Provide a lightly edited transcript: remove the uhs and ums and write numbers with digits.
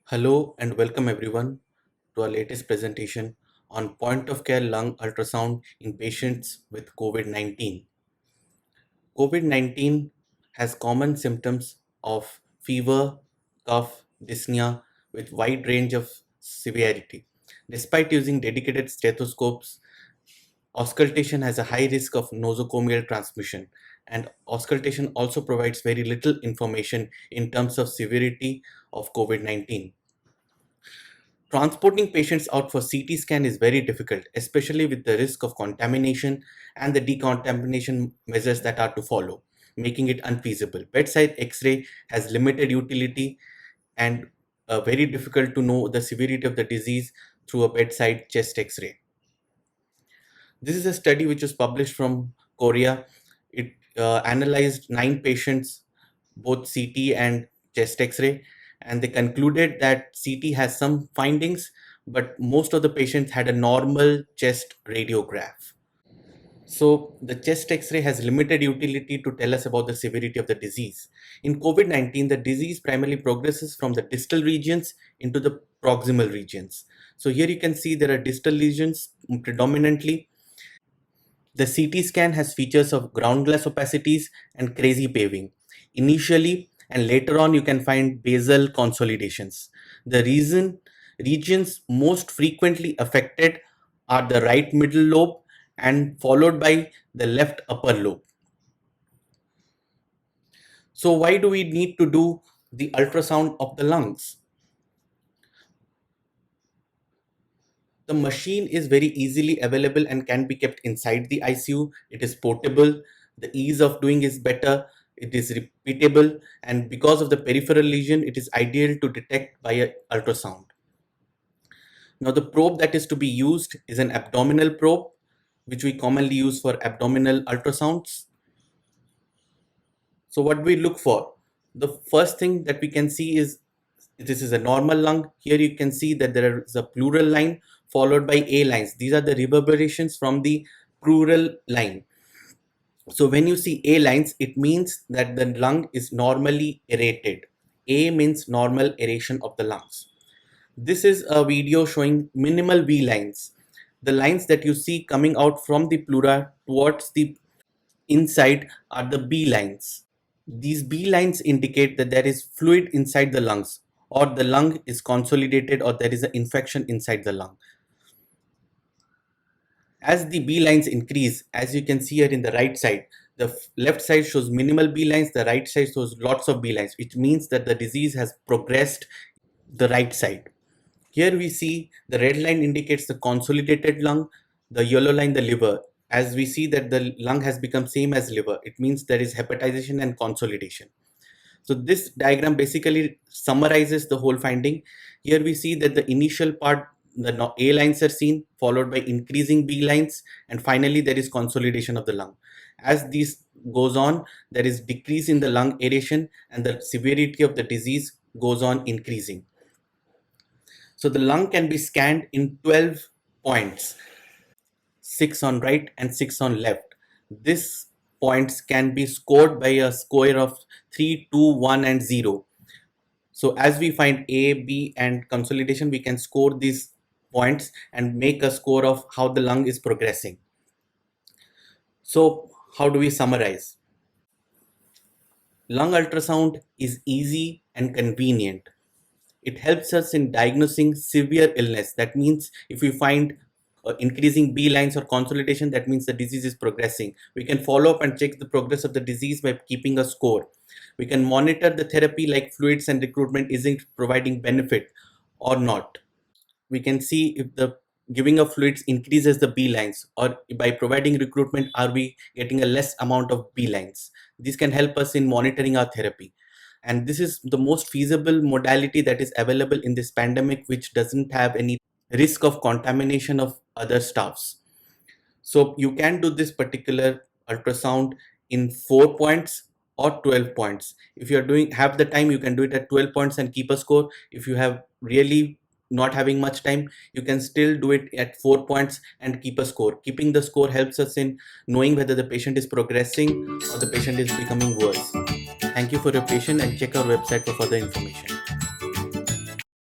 Hello and welcome everyone to our latest presentation on point of care lung ultrasound in patients with COVID-19. COVID-19 has common symptoms of fever, cough, dyspnea with wide range of severity. Despite using dedicated stethoscopes, auscultation has a high risk of nosocomial transmission, and auscultation also provides very little information in terms of severity of COVID-19. Transporting patients out for CT scan is very difficult, especially with the risk of contamination and the decontamination measures that are to follow, making it unfeasible. Bedside X-ray has limited utility and very difficult to know the severity of the disease through a bedside chest X-ray. This is a study which was published from Korea. It analyzed 9 patients, both CT and chest X-ray, and they concluded that CT has some findings, but most of the patients had a normal chest radiograph. So the chest X-ray has limited utility to tell us about the severity of the disease. In COVID-19, the disease primarily progresses from the distal regions into the proximal regions. So here you can see there are distal lesions predominantly. The CT scan has features of ground glass opacities and crazy paving. Initially and later on, you can find basal consolidations. The regions most frequently affected are the right middle lobe and followed by the left upper lobe. So why do we need to do the ultrasound of the lungs? The machine is very easily available and can be kept inside the ICU. It is portable. The ease of doing is better. It is repeatable. And because of the peripheral lesion, it is ideal to detect via ultrasound. Now, the probe that is to be used is an abdominal probe, which we commonly use for abdominal ultrasounds. So what do we look for? The first thing that we can see is this is a normal lung. Here you can see that there is a pleural line followed by A lines. These are the reverberations from the pleural line. So when you see A lines, it means that the lung is normally aerated. A means normal aeration of the lungs. This is a video showing minimal V lines. The lines that you see coming out from the pleura towards the inside are the B lines. These B lines indicate that there is fluid inside the lungs, or the lung is consolidated, or there is an infection inside the lung. As the B lines increase, as you can see here in the right side, the left side shows minimal B lines, the right side shows lots of B lines, which means that the disease has progressed the right side. Here we see the red line indicates the consolidated lung, the yellow line the liver. As we see that the lung has become same as liver, it means there is hepatization and consolidation. So this diagram basically summarizes the whole finding. Here we see that the initial part, the A lines are seen, followed by increasing B lines, and finally there is consolidation of the lung. As this goes on, there is decrease in the lung aeration and the severity of the disease goes on increasing. So the lung can be scanned in 12 points, 6 on right and 6 on left. This points can be scored by a score of 3, 2, 1 and 0. So as we find A, B and consolidation, we can score these points and make a score of how the lung is progressing. So how do we summarize? Lung ultrasound is easy and convenient. It helps us in diagnosing severe illness. That means if we find increasing B lines or consolidation, that means the disease is progressing. We can follow up and check the progress of the disease by keeping a score. We can monitor the therapy like fluids and recruitment isn't providing benefit or not. We can see if the giving of fluids increases the B lines, or by providing recruitment, are we getting a less amount of B lines. This can help us in monitoring our therapy. And this is the most feasible modality that is available in this pandemic, which doesn't have any risk of contamination of other staffs. So you can do this particular ultrasound in 4 points or 12 points. If you're doing have the time, you can do it at 12 points and keep a score. If you have really not having much time, you can still do it at 4 points and keep a score. Keeping the score helps us in knowing whether the patient is progressing or the patient is becoming worse. Thank you for your patience and check our website for further information.